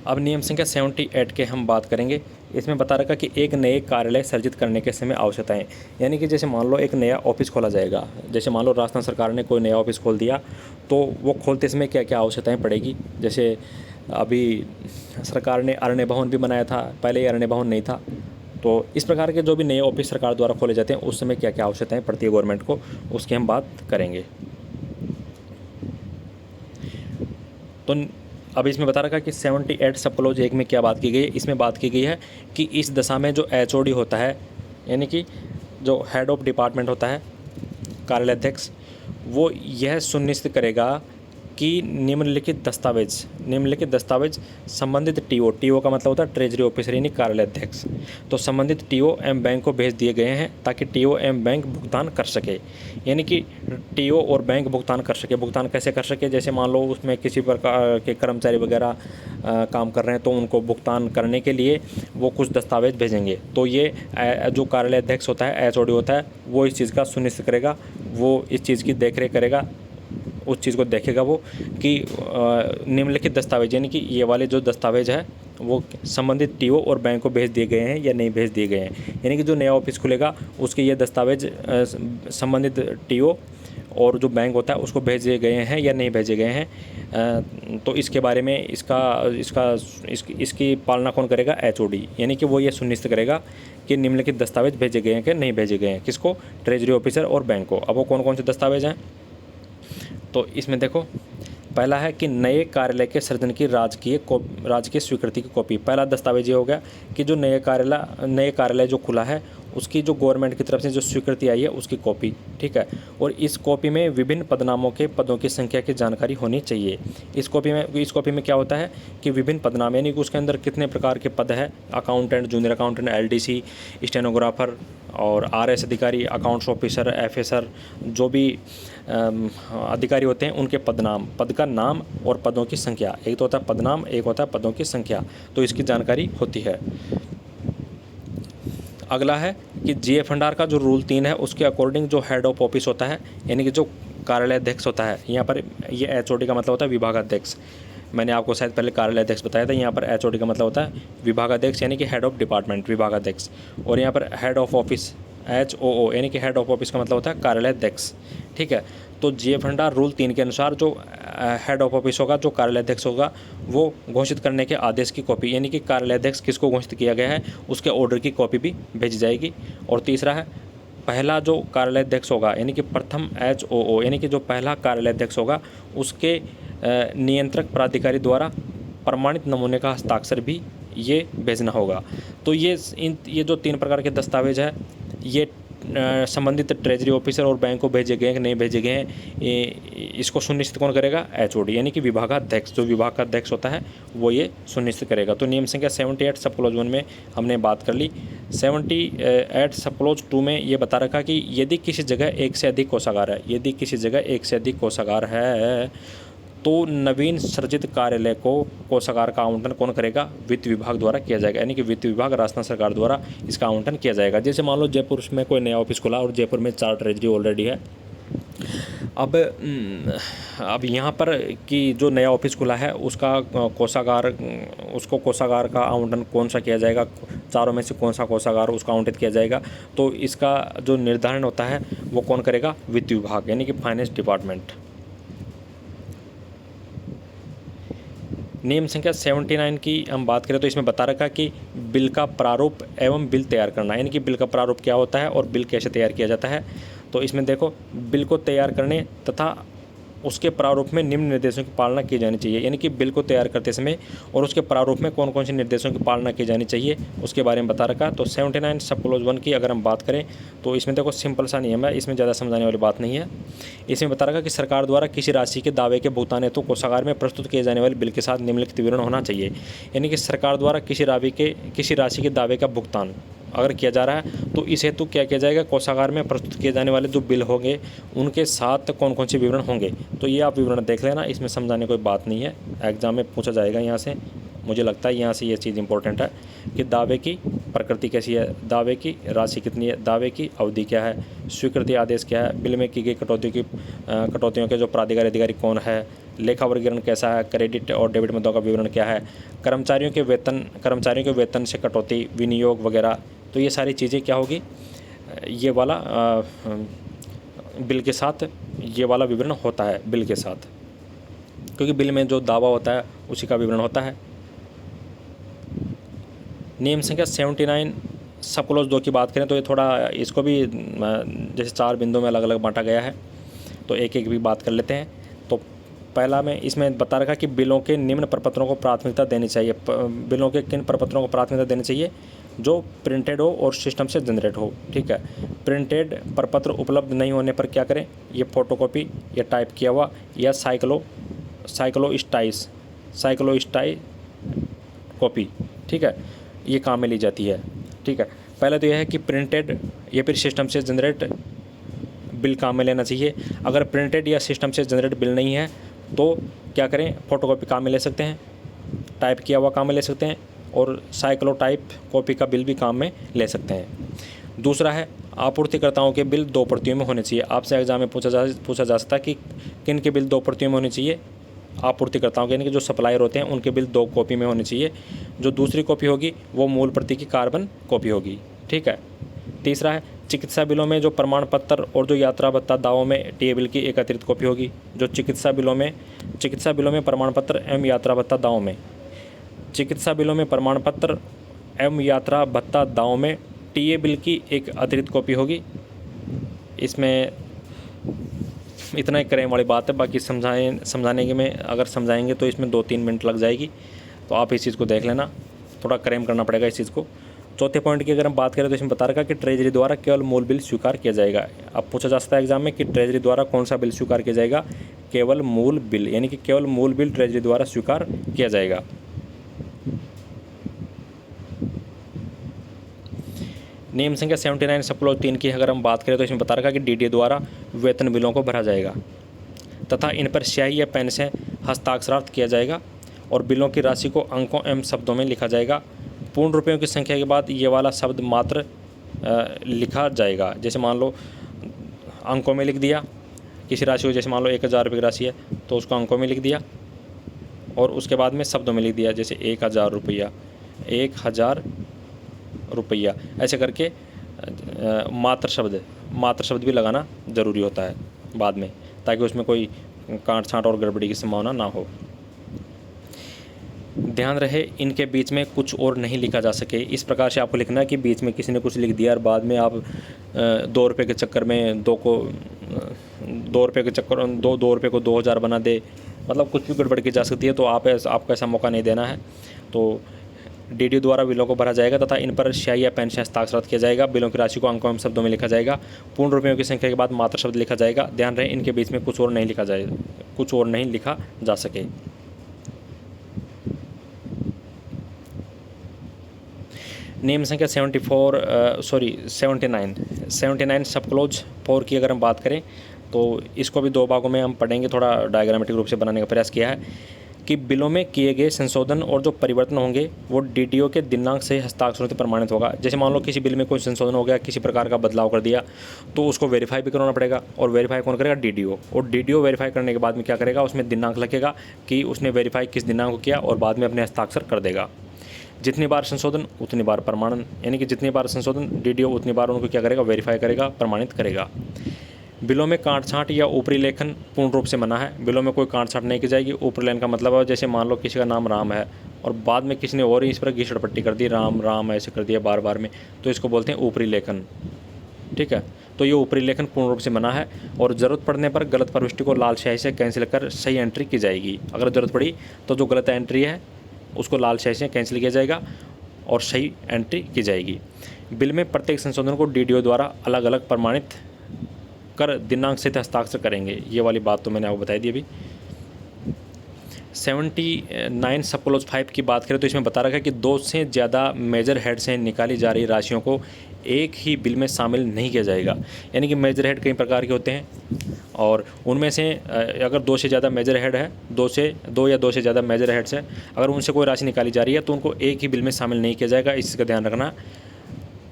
Speaker 1: अब नियम संख्या 78 के हम बात करेंगे। इसमें बता रखा कि एक नए कार्यालय सर्जित करने के समय आवश्यकताएं, यानी कि जैसे मान लो एक नया ऑफिस खोला जाएगा, जैसे मान लो राजस्थान सरकार ने कोई नया ऑफिस खोल दिया, तो वो खोलते समय क्या क्या आवश्यकताएं पड़ेगी। जैसे अभी सरकार ने अरण्य भवन भी बनाया था, पहले ये अरण्य भवन नहीं था। तो इस प्रकार के जो भी नए ऑफिस सरकार द्वारा खोले जाते हैं उस समय क्या क्या आवश्यकताएं पड़ती है गवर्नमेंट को, उसकी हम बात करेंगे। तो अब इसमें बता रखा कि 78 सब क्लॉज 1 में क्या बात की गई है। इसमें बात की गई है कि इस दशा में जो HOD होता है, यानी कि जो हेड ऑफ डिपार्टमेंट होता है, कार्यालय अध्यक्ष, वो यह सुनिश्चित करेगा कि निम्नलिखित दस्तावेज संबंधित TO का मतलब होता है ट्रेजरी ऑफिसर यानी कार्यालय अध्यक्ष, तो संबंधित TO एवं बैंक को भेज दिए गए हैं ताकि TO एवं बैंक भुगतान कर सके। यानी कि TO और बैंक भुगतान कर सके। भुगतान कैसे कर सके, जैसे मान लो उसमें किसी प्रकार के कर्मचारी वगैरह काम कर रहे हैं, तो उनको भुगतान करने के लिए वो कुछ दस्तावेज भेजेंगे। तो ये जो कार्यालय अध्यक्ष होता है, HOD होता है, वो इस चीज़ का सुनिश्चित करेगा, वो इस चीज़ की देखरेख करेगा, उस चीज़ को देखेगा वो कि निम्नलिखित दस्तावेज, यानी कि ये वाले जो दस्तावेज है वो संबंधित TO और बैंक को भेज दिए गए हैं या नहीं भेज दिए गए हैं। यानी कि जो नया ऑफिस खुलेगा उसके ये दस्तावेज संबंधित TO और जो बैंक होता है उसको भेजे गए हैं या नहीं भेजे गए हैं। तो इसके बारे में इसकी पालना कौन करेगा, HOD, यानी कि वो ये सुनिश्चित करेगा कि निम्नलिखित दस्तावेज भेजे गए हैं कि नहीं भेजे गए हैं। किसको, ट्रेजरी ऑफिसर और बैंक को। अब वो कौन कौन से दस्तावेज हैं, तो इसमें देखो, पहला है कि नए कार्यालय के सृजन की राजकीय स्वीकृति की कॉपी। पहला दस्तावेज ये हो गया कि जो नए कार्यालय जो खुला है उसकी जो गवर्नमेंट की तरफ से जो स्वीकृति आई है उसकी कॉपी, ठीक है। और इस कॉपी में विभिन्न पदनामों के पदों की संख्या की जानकारी होनी चाहिए। इस कॉपी में क्या होता है कि विभिन्न पदनाम, यानी कि उसके अंदर कितने प्रकार के पद है, accountant, junior accountant, LDC, stenographer और RS अधिकारी, अकाउंट्स ऑफिसर, FSR, जो भी अधिकारी होते हैं उनके पद का नाम और पदों की संख्या। एक तो होता है पदनाम, एक होता है पदों की संख्या, तो इसकी जानकारी होती है। अगला है कि GF का जो रूल 3 है उसके अकॉर्डिंग जो हेड ऑफ ऑफिस होता है, यानी कि जो कार्यालय अध्यक्ष होता है, यहाँ पर ये HOD का मतलब होता है विभागाध्यक्ष। मैंने आपको शायद पहले कार्यालय अध्यक्ष बताया था, यहाँ पर HOD का मतलब होता है विभागाध्यक्ष, यानी कि हेड ऑफ डिपार्टमेंट, विभागाध्यक्ष। और यहाँ पर हेड ऑफ ऑफिस HOO यानी कि हेड ऑफ ऑफिस का मतलब होता है कार्यालय अध्यक्ष, ठीक है। तो GF अंडर रूल 3 के अनुसार जो हेड ऑफ ऑफिस होगा, जो कार्यालय अध्यक्ष होगा, वो घोषित करने के आदेश की कॉपी यानी कि कार्यालय अध्यक्ष किसको घोषित किया गया है उसके ऑर्डर की कॉपी भी भेजी जाएगी। और तीसरा है पहला जो कार्यालय अध्यक्ष होगा यानी कि प्रथम HOO यानी कि जो पहला कार्यालय अध्यक्ष होगा उसके नियंत्रक प्राधिकारी द्वारा प्रमाणित नमूने का हस्ताक्षर भी ये भेजना होगा। तो ये जो 3 प्रकार के दस्तावेज है ये संबंधित ट्रेजरी ऑफिसर और बैंक को भेजे गए हैं कि नहीं भेजे गए हैं, इसको सुनिश्चित कौन करेगा? HOD यानी कि विभागाध्यक्ष, जो विभाग का अध्यक्ष होता है वो ये सुनिश्चित करेगा। तो नियम संख्या 78 सब क्लॉज 1 में हमने बात कर ली। 78 सब क्लॉज 2 में ये बता रखा कि यदि किसी जगह एक से अधिक कोषागार है, यदि किसी जगह एक से अधिक कोषागार है तो नवीन सृजित कार्यालय को कोषागार का आवंटन कौन करेगा? वित्त विभाग द्वारा किया जाएगा, यानी कि वित्त विभाग राजस्थान सरकार द्वारा इसका आवंटन किया जाएगा। जैसे मान लो जयपुर में कोई नया ऑफिस खुला और जयपुर में 4 ट्रेजरी ऑलरेडी है। अब यहाँ पर कि जो नया ऑफिस खुला है उसका कोषागार का आवंटन कौन सा किया जाएगा, चारों में से कौन सा कोषागार उसका आवंटित किया जाएगा, तो इसका जो निर्धारण होता है वो कौन करेगा? वित्त विभाग यानी कि फाइनेंस डिपार्टमेंट। नियम संख्या 79 की हम बात करें तो इसमें बता रखा कि बिल का प्रारूप एवं बिल तैयार करना, यानी कि बिल का प्रारूप क्या होता है और बिल कैसे तैयार किया जाता है। तो इसमें देखो, बिल को तैयार करने तथा उसके प्रारूप में निम्न निर्देशों की पालना की जानी चाहिए, यानी कि बिल को तैयार करते समय और उसके प्रारूप में कौन कौन से निर्देशों की पालना की जानी चाहिए उसके बारे में बता रखा। तो 79 सब क्लॉज 1 की अगर हम बात करें तो इसमें देखो सिंपल सा नियम है, इसमें ज़्यादा समझाने वाली बात नहीं है। इसमें बता रखा कि सरकार द्वारा किसी राशि के दावे के भुगतान हेतु कोषागार में प्रस्तुत किए जाने वाले बिल के साथ निम्नलिखित विवरण होना चाहिए, यानी कि सरकार द्वारा किसी राशि के दावे का भुगतान अगर किया जा रहा है तो इस हेतु क्या किया जाएगा? कोषागार में प्रस्तुत किए जाने वाले जो बिल होंगे उनके साथ कौन कौन से विवरण होंगे, तो ये आप विवरण देख लेना, इसमें समझाने कोई बात नहीं है, एग्जाम में पूछा जाएगा यहाँ से। मुझे लगता है यहाँ से ये चीज़ इंपॉर्टेंट है कि दावे की प्रकृति कैसी है, दावे की राशि कितनी है, दावे की अवधि क्या है, स्वीकृति आदेश क्या है, बिल में की गई कटौतियों के जो प्राधिकारी अधिकारी कौन है, लेखा वर्गीकरण कैसा है, क्रेडिट और डेबिट मदों का विवरण क्या है, कर्मचारियों के वेतन से कटौती, विनियोग वगैरह। तो ये सारी चीज़ें क्या होगी? ये वाला बिल के साथ ये वाला विवरण होता है बिल के साथ, क्योंकि बिल में जो दावा होता है उसी का विवरण होता है। नियम संख्या 79 सब क्लॉज 2 की बात करें तो ये थोड़ा इसको भी जैसे 4 बिंदुओं में अलग अलग बांटा गया है, तो एक एक भी बात कर लेते हैं। तो पहला में इसमें बता रखा कि बिलों के निम्न प्रपत्रों को प्राथमिकता देनी चाहिए। बिलों के किन प्रपत्रों को प्राथमिकता देनी चाहिए? जो प्रिंटेड हो और सिस्टम से जनरेट हो, ठीक है। प्रिंटेड प्रपत्र उपलब्ध नहीं होने पर क्या करें? ये फोटोकॉपी या टाइप किया हुआ या साइक्लोस्टाई कॉपी, ठीक है, ये काम में ली जाती है, ठीक है। पहले तो यह है कि प्रिंटेड या फिर सिस्टम से जनरेट बिल काम में लेना चाहिए। अगर प्रिंटेड या सिस्टम से जनरेट बिल नहीं है तो क्या करें? फोटोकॉपी काम में ले सकते हैं, टाइप किया हुआ काम में ले सकते हैं और साइक्लोटाइप कॉपी का बिल भी काम में ले सकते हैं। दूसरा है आपूर्तिकर्ताओं के बिल 2 प्रतियों में होने चाहिए। आपसे एग्जाम में पूछा जा सकता है कि किन के बिल 2 प्रतियों में होने चाहिए? आपूर्तिकर्ताओं के, यानी कि जो सप्लायर होते हैं उनके बिल 2 कॉपी में होने चाहिए। जो दूसरी कॉपी होगी वो मूल प्रति की कार्बन कॉपी होगी, ठीक है। तीसरा है चिकित्सा बिलों में जो प्रमाण पत्र और जो यात्रा भत्ता दावों में टीए बिल की एक अतिरिक्त कॉपी होगी। जो चिकित्सा बिलों में प्रमाण पत्र एवं यात्रा भत्ता दावों में, चिकित्सा बिलों में प्रमाण पत्र एवं यात्रा भत्ता दावों में टीए बिल की एक अतिरिक्त कॉपी होगी। इसमें इतना ही करें वाली बात है, बाकी समझाने के में अगर समझाएंगे तो इसमें 2-3 मिनट लग जाएगी, तो आप इस चीज़ को देख लेना, थोड़ा क्रेम करना पड़ेगा इस चीज़ को। चौथे पॉइंट की अगर हम बात करें तो इसमें बता रखा कि ट्रेजरी द्वारा केवल मूल बिल स्वीकार किया जाएगा। अब पूछा जा सकता है एग्जाम में कि ट्रेजरी द्वारा कौन सा बिल स्वीकार किया जाएगा? केवल मूल बिल, यानी कि केवल मूल बिल ट्रेजरी द्वारा स्वीकार किया जाएगा। नियम संख्या 79 सब क्लॉज 3 की अगर हम बात करें तो इसमें बता रखा कि डीडीए द्वारा वेतन बिलों को भरा जाएगा तथा इन पर स्याही या पेन से हस्ताक्षरार्थ किया जाएगा और बिलों की राशि को अंकों एवं शब्दों में लिखा जाएगा। पूर्ण रुपयों की संख्या के बाद ये वाला शब्द मात्र लिखा जाएगा। जैसे मान लो अंकों में लिख दिया किसी राशि को, जैसे मान लो 1000 रुपये की राशि है तो उसको अंकों में लिख दिया और उसके बाद में शब्दों में लिख दिया, जैसे 1000 रुपया, 1000 रुपया, ऐसे करके मात्र शब्द भी लगाना ज़रूरी होता है बाद में, ताकि उसमें कोई कांट छांट और गड़बड़ी की संभावना ना हो। ध्यान रहे इनके बीच में कुछ और नहीं लिखा जा सके। इस प्रकार से आपको लिखना है कि बीच में किसी ने कुछ लिख दिया और बाद में आप 2 रुपये के चक्कर में 2 रुपये के चक्कर 2 रुपये को 2000 बना दे, मतलब कुछ भी गड़बड़ की जा सकती है। तो आपको ऐसा मौका नहीं देना है। तो डीडी द्वारा बिलों को भरा जाएगा तथा इन पर स्याही या पेन से हस्ताक्षर किया जाएगा। बिलों की राशि को अंकों एवं शब्दों में लिखा जाएगा। पूर्ण रुपयों की संख्या के बाद मात्र शब्द लिखा जाएगा। ध्यान रहे इनके बीच में कुछ और नहीं लिखा जा सके। नियम संख्या 79 सब क्लोज 4 की अगर हम बात करें तो इसको भी 2 भागों में हम पढ़ेंगे। थोड़ा डायग्रामेटिक रूप से बनाने का प्रयास किया है कि बिलों में किए गए संशोधन और जो परिवर्तन होंगे वो डीडीओ के दिनांक से हस्ताक्षरों से प्रमाणित होगा। जैसे मान लो किसी बिल में कोई संशोधन हो गया, किसी प्रकार का बदलाव कर दिया, तो उसको वेरीफाई भी करवाना पड़ेगा। और वेरीफाई कौन करेगा? डीडीओ। और डीडीओ वेरीफाई करने के बाद में क्या करेगा? उसमें दिनांक लिखेगा कि उसने वेरीफाई किस दिनांक को किया और बाद में अपने हस्ताक्षर कर देगा। जितनी बार संशोधन उतनी बार प्रमाणन, यानी कि जितनी बार संशोधन डीडीओ उतनी बार उनको क्या करेगा? वेरीफाई करेगा, प्रमाणित करेगा। बिलों में कांट छांट या ऊपरी लेखन पूर्ण रूप से मना है। बिलों में कोई कांट छांट नहीं की जाएगी। ऊपरी लेखन का मतलब है जैसे मान लो किसी का नाम राम है और बाद में किसी ने और ही इस पर घिसड़ पट्टी कर दी, राम राम ऐसे कर दिया बार बार में, तो इसको बोलते हैं ऊपरी लेखन। ठीक है, तो ये ऊपरी लेखन पूर्ण रूप से मना है। और ज़रूरत पड़ने पर गलत प्रविष्टि को लाल स्याही से कैंसिल कर सही एंट्री की जाएगी। अगर ज़रूरत पड़ी तो जो गलत एंट्री है उसको लाल स्याही से कैंसिल किया जाएगा और सही एंट्री की जाएगी। बिल में प्रत्येक संशोधन को डीडीओ द्वारा अलग अलग प्रमाणित कर दिनांक से हस्ताक्षर करेंगे। ये वाली बात तो मैंने आपको बताई दी अभी। 79 सब क्लोज 5 की बात करें तो इसमें बता रखा है कि 2 से ज़्यादा मेजर हेड से निकाली जा रही राशियों को एक ही बिल में शामिल नहीं किया जाएगा। यानी कि मेजर हेड कई प्रकार के होते हैं और उनमें से अगर 2 से ज़्यादा मेजर हेड है, 2 या 2 से ज़्यादा मेजर हेड्स है, अगर उनसे कोई राशि निकाली जा रही है तो उनको एक ही बिल में शामिल नहीं किया जाएगा। इसका ध्यान रखना।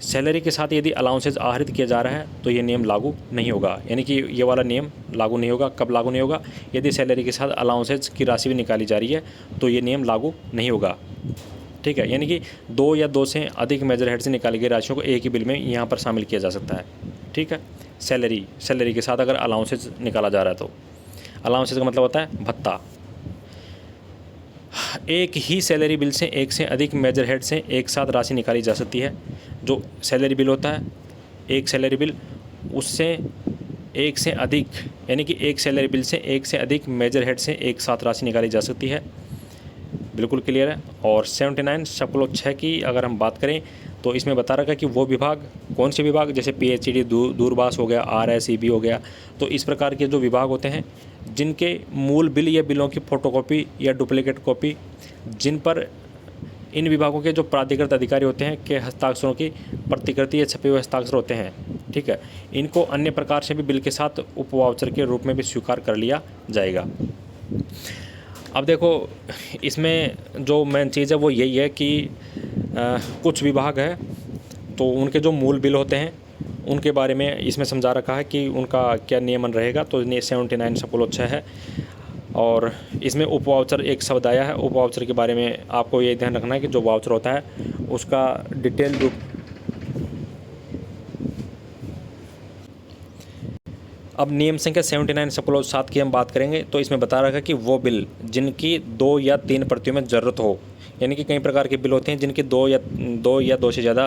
Speaker 1: सैलरी के साथ यदि अलाउंसेज आहरित किया जा रहा है तो ये नियम लागू नहीं होगा। यानी कि ये वाला नियम लागू नहीं होगा। कब लागू नहीं होगा? यदि सैलरी के साथ अलाउंसेज की राशि भी निकाली जा रही है तो ये नियम लागू नहीं होगा। ठीक है, यानी कि 2 या 2 से अधिक मेजर हेड से निकाली गई राशियों को एक ही बिल में यहाँ पर शामिल किया जा सकता है। ठीक है, सैलरी के साथ अगर अलाउंसेज निकाला जा रहा है तो अलाउंसेज का मतलब होता है भत्ता। एक ही सैलरी बिल से एक से अधिक मेजर हेड से एक साथ राशि निकाली जा सकती है। जो सैलरी बिल होता है, एक सैलरी बिल, उससे एक से अधिक, यानी कि एक सैलरी बिल से एक से अधिक मेजर हेड से एक साथ राशि निकाली जा सकती है। बिल्कुल क्लियर है। और 79 सब क्लोज 6 की अगर हम बात करें तो इसमें बता रखा है कि वो विभाग, कौन से विभाग, जैसे पीएचईडी दूरभाष हो गया, आरएसईबी हो गया, तो इस प्रकार के जो विभाग होते हैं जिनके मूल बिल या बिलों की फ़ोटोकॉपी या डुप्लीकेट कॉपी, जिन पर इन विभागों के जो प्राधिकृत अधिकारी होते हैं के हस्ताक्षरों की प्रतिकृति या छपे हुए हस्ताक्षर होते हैं, ठीक है, इनको अन्य प्रकार से भी बिल के साथ उपवाउचर के रूप में भी स्वीकार कर लिया जाएगा। अब देखो इसमें जो मेन चीज़ है वो यही है कि कुछ विभाग है तो उनके जो मूल बिल होते हैं उनके बारे में इसमें समझा रखा है कि उनका क्या नियमन रहेगा। तो 79 सब क्लोज 6 है और इसमें उपवाउचर एक शब्द आया है। उपवाउचर के बारे में आपको ये ध्यान रखना है कि जो वाउचर होता है उसका डिटेल रूप, अब नियम संख्या 79 सब क्लोज 7 की हम बात करेंगे तो इसमें बता रखा है कि वो बिल जिनकी 2 या 3 प्रतियों में ज़रूरत हो, यानी कि कई प्रकार के बिल होते हैं जिनकी 2 या 2 से ज़्यादा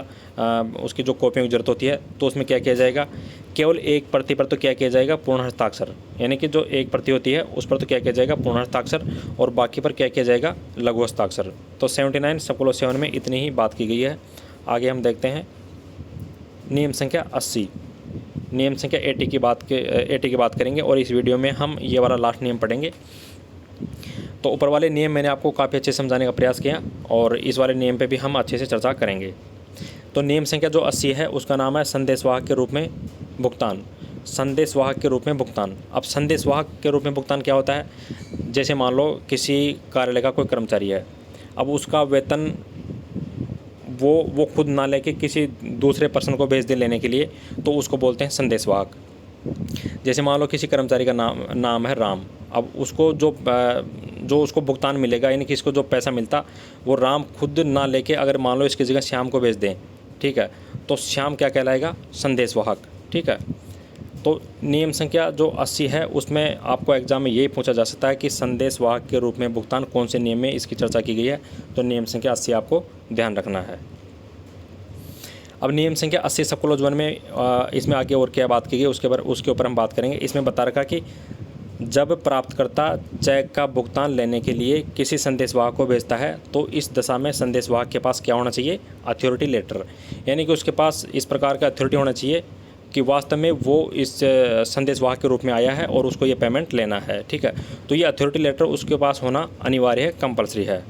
Speaker 1: उसकी जो कॉपियों की ज़रूरत होती है, तो उसमें क्या किया जाएगा? केवल एक प्रति पर तो क्या किया जाएगा? पूर्ण हस्ताक्षर। यानी कि जो एक प्रति होती है उस पर तो क्या किया जाएगा? पूर्ण हस्ताक्षर, और बाकी पर क्या किया जाएगा? लघु हस्ताक्षर। तो 79 सब क्लोज 7 में इतनी ही बात की गई है। आगे हम देखते हैं नियम संख्या 80। नियम संख्या 80 की बात करेंगे और इस वीडियो में हम ये वाला लास्ट नियम पढ़ेंगे। तो ऊपर वाले नियम मैंने आपको काफ़ी अच्छे समझाने का प्रयास किया और इस वाले नियम पे भी हम अच्छे से चर्चा करेंगे। तो नियम संख्या जो 80 है उसका नाम है संदेशवाहक के रूप में भुगतान। संदेशवाहक के रूप में भुगतान। अब संदेशवाहक के रूप में भुगतान क्या होता है? जैसे मान लो किसी कार्यालय का कोई कर्मचारी है, अब उसका वेतन वो खुद ना लेके किसी दूसरे पर्सन को भेज दे लेने के लिए, तो उसको बोलते हैं संदेशवाहक। जैसे मान लो किसी कर्मचारी का नाम है राम, अब उसको जो उसको भुगतान मिलेगा, यानी कि इसको जो पैसा मिलता वो राम खुद ना लेके अगर मान लो इसकी जगह श्याम को भेज दें, ठीक है, तो श्याम क्या कहलाएगा, संदेशवाहक। ठीक है, तो नियम संख्या जो 80 है उसमें आपको एग्जाम में यही पूछा जा सकता है कि संदेशवाहक के रूप में भुगतान कौन से नियम में इसकी चर्चा की गई है, तो नियम संख्या 80 आपको ध्यान रखना है। अब नियम संख्या 80 सब क्लोज 1 में इसमें आगे और क्या बात की गई उसके ऊपर हम बात करेंगे। इसमें बता रखा कि जब प्राप्तकर्ता चेक का भुगतान लेने के लिए किसी संदेशवाहक को भेजता है तो इस दशा में संदेशवाहक के पास क्या होना चाहिए, अथॉरिटी लेटर, यानी कि उसके पास इस प्रकार का अथॉरिटी होना चाहिए कि वास्तव में वो इस संदेशवाहक के रूप में आया है और उसको ये पेमेंट लेना है। ठीक है, तो ये अथॉरिटी लेटर उसके पास होना अनिवार्य है, कंपलसरी है।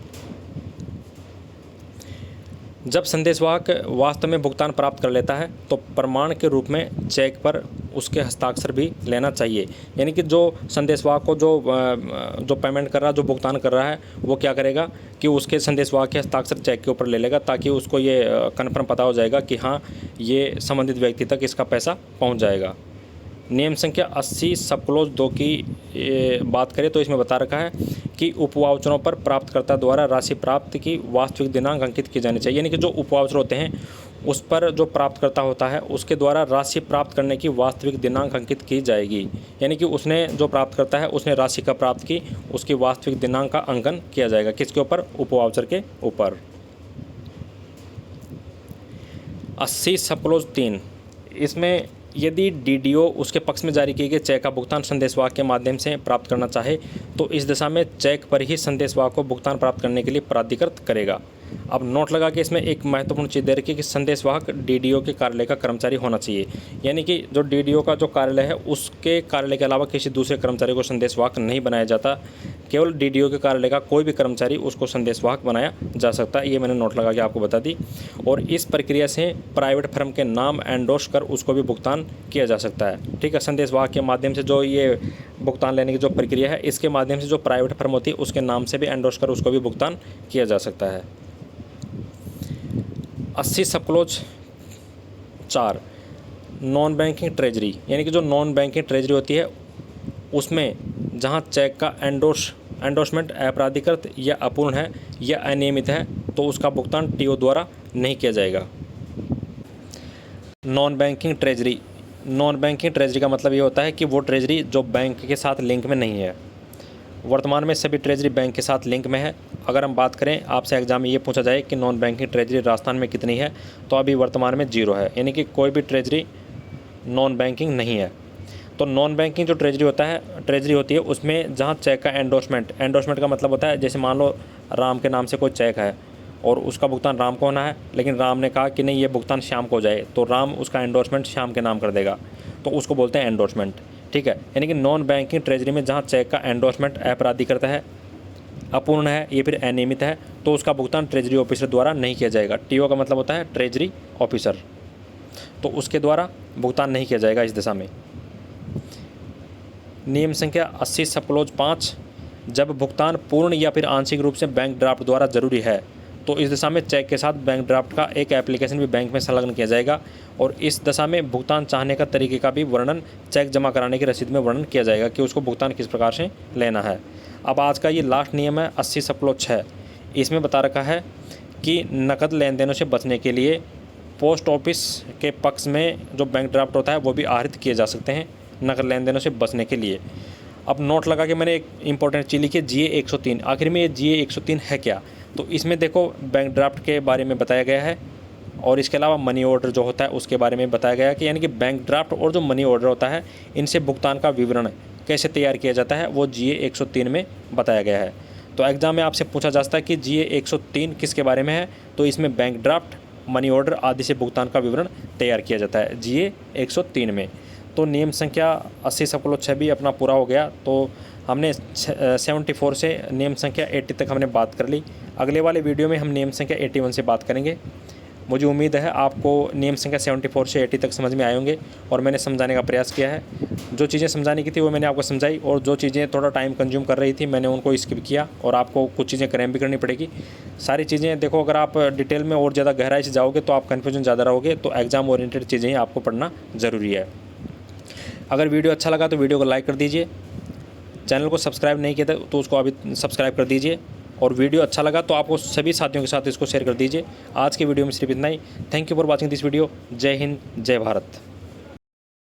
Speaker 1: जब संदेशवाहक वास्तव में भुगतान प्राप्त कर लेता है तो प्रमाण के रूप में चेक पर उसके हस्ताक्षर भी लेना चाहिए, यानी कि जो संदेशवाहक को जो पेमेंट कर रहा है, जो भुगतान कर रहा है, वो क्या करेगा कि उसके संदेशवाहक के हस्ताक्षर चेक के ऊपर ले लेगा, ताकि उसको ये कन्फर्म पता हो जाएगा कि हाँ ये संबंधित व्यक्ति तक इसका पैसा पहुंच जाएगा। नियम संख्या 80 सब क्लोज 2 की बात करें तो इसमें बता रखा है कि उपवाउचरों पर प्राप्तकर्ता द्वारा राशि प्राप्त की वास्तविक दिनांक अंकित की जानी चाहिए, यानी कि जो उपवाउचर होते हैं उस पर जो प्राप्तकर्ता होता है उसके द्वारा राशि प्राप्त करने की वास्तविक दिनांक अंकित की जाएगी, यानी कि उसने जो प्राप्त करता है उसने राशि का प्राप्त की, उसकी वास्तविक दिनांक का अंकन किया जाएगा। किसके ऊपर, उपवाउचर के ऊपर। 80 सब क्लोज 3, इसमें यदि डीडीओ उसके पक्ष में जारी किए गए चेक का भुगतान संदेशवाहक के माध्यम से प्राप्त करना चाहे तो इस दशा में चेक पर ही संदेशवाहक को भुगतान प्राप्त करने के लिए प्राधिकृत करेगा। अब नोट लगा के इसमें एक महत्वपूर्ण चीज़ दे रखी है कि संदेशवाहक डीडीओ के कार्यालय का कर्मचारी होना चाहिए, यानी कि जो डीडीओ का जो कार्यालय है उसके कार्यालय के अलावा किसी दूसरे कर्मचारी को संदेशवाहक नहीं बनाया जाता, केवल डीडीओ के कार्यालय का कोई भी कर्मचारी उसको संदेशवाहक बनाया जा सकता है। ये मैंने नोट लगा के आपको बता दी। और इस प्रक्रिया से प्राइवेट फर्म के नाम एंडोर्स कर उसको भी भुगतान किया जा सकता है। ठीक है, संदेशवाहक के माध्यम से जो ये भुगतान लेने की जो प्रक्रिया है, इसके माध्यम से जो प्राइवेट फर्म होती है उसके नाम से भी एंडोर्स कर उसको भी भुगतान किया जा सकता है। 80 सब क्लोज 4, नॉन बैंकिंग ट्रेजरी, यानी कि जो नॉन बैंकिंग ट्रेजरी होती है उसमें जहां चेक का एंडोर्समेंट अपराधिकृत या अपूर्ण है या अनियमित है तो उसका भुगतान टीओ द्वारा नहीं किया जाएगा। नॉन बैंकिंग ट्रेजरी का मतलब ये होता है कि वो ट्रेजरी जो बैंक के साथ लिंक में नहीं है। वर्तमान में सभी ट्रेजरी बैंक के साथ लिंक में है। अगर हम बात करें, आपसे एग्जाम में ये पूछा जाए कि नॉन बैंकिंग ट्रेजरी राजस्थान में कितनी है, तो अभी वर्तमान में 0 है, यानी कि कोई भी ट्रेजरी नॉन बैंकिंग नहीं है। तो नॉन बैंकिंग जो ट्रेजरी होती है उसमें जहाँ चेक का एंडोर्समेंट का मतलब होता है, जैसे मान लो राम के नाम से कोई चेक है और उसका भुगतान राम को होना है, लेकिन राम ने कहा कि नहीं ये भुगतान श्याम को हो जाए, तो राम उसका एंडोर्समेंट श्याम के नाम कर देगा, तो उसको बोलते हैं एंडोर्समेंट। ठीक है, यानी कि नॉन बैंकिंग ट्रेजरी में जहाँ चेक का एंडोर्समेंट अपराधिकृत है, अपूर्ण है या फिर अनियमित है तो उसका भुगतान ट्रेजरी ऑफिसर द्वारा नहीं किया जाएगा। टीओ का मतलब होता है ट्रेजरी ऑफिसर, तो उसके द्वारा भुगतान नहीं किया जाएगा इस दिशा में। नियम संख्या 80 सब क्लोज 5, जब भुगतान पूर्ण या फिर आंशिक रूप से बैंक ड्राफ्ट द्वारा जरूरी है तो इस दशा में चेक के साथ बैंक ड्राफ्ट का एक एप्लीकेशन भी बैंक में संलग्न किया जाएगा और इस दशा में भुगतान चाहने का तरीके का भी वर्णन चेक जमा कराने की रसीद में वर्णन किया जाएगा कि उसको भुगतान किस प्रकार से लेना है। अब आज का ये लास्ट नियम है 80 सब क्लोज 6, इसमें बता रखा है कि नकद लेन देनों से बचने के लिए पोस्ट ऑफिस के पक्ष में जो बैंक ड्राफ्ट होता है वो भी आहरित किए जा सकते हैं नकद लेन देनों से बचने के लिए। अब नोट लगा के मैंने एक इंपॉर्टेंट चीज़ लिखी है GA 103। आखिर में ये GA 103 है क्या, तो इसमें देखो बैंक ड्राफ्ट के बारे में बताया गया है और इसके अलावा मनी ऑर्डर जो होता है उसके बारे में बताया गया है कि यानी कि बैंक ड्राफ्ट और जो मनी ऑर्डर होता है इनसे भुगतान का विवरण कैसे तैयार किया जाता है वो GA 103 में बताया गया है। तो एग्जाम में आपसे पूछा जा सकता है कि GA 103 किसके बारे में है, तो इसमें बैंक ड्राफ्ट, मनी ऑर्डर आदि से भुगतान का विवरण तैयार किया जाता है GA 103 में। तो नियम संख्या 80 सब क्लोज 6 भी अपना पूरा हो गया। तो हमने 74 से नियम संख्या 80 तक हमने बात कर ली। अगले वाले वीडियो में हम नियम संख्या 81 से बात करेंगे। मुझे उम्मीद है आपको नियम संख्या 74 से 80 तक समझ में आए होंगे और मैंने समझाने का प्रयास किया है। जो चीज़ें समझाने की थी वो मैंने आपको समझाई और जो चीज़ें थोड़ा टाइम कंज्यूम कर रही थी मैंने उनको स्किप किया और आपको कुछ चीज़ें क्रैम भी करनी पड़ेगी। सारी चीज़ें देखो, अगर आप डिटेल में और ज़्यादा गहराई से जाओगे तो आप कन्फ्यूजन ज़्यादा रहोगे, तो एग्ज़ाम ओरिएंटेड चीज़ें ही आपको पढ़ना ज़रूरी है। अगर वीडियो अच्छा लगा तो वीडियो को लाइक कर दीजिए, चैनल को सब्सक्राइब नहीं किया था तो उसको अभी सब्सक्राइब कर दीजिए और वीडियो अच्छा लगा तो आपको सभी साथियों के साथ इसको शेयर कर दीजिए। आज की वीडियो में सिर्फ इतना ही। Thank you for watching this video. जय हिंद, जय भारत।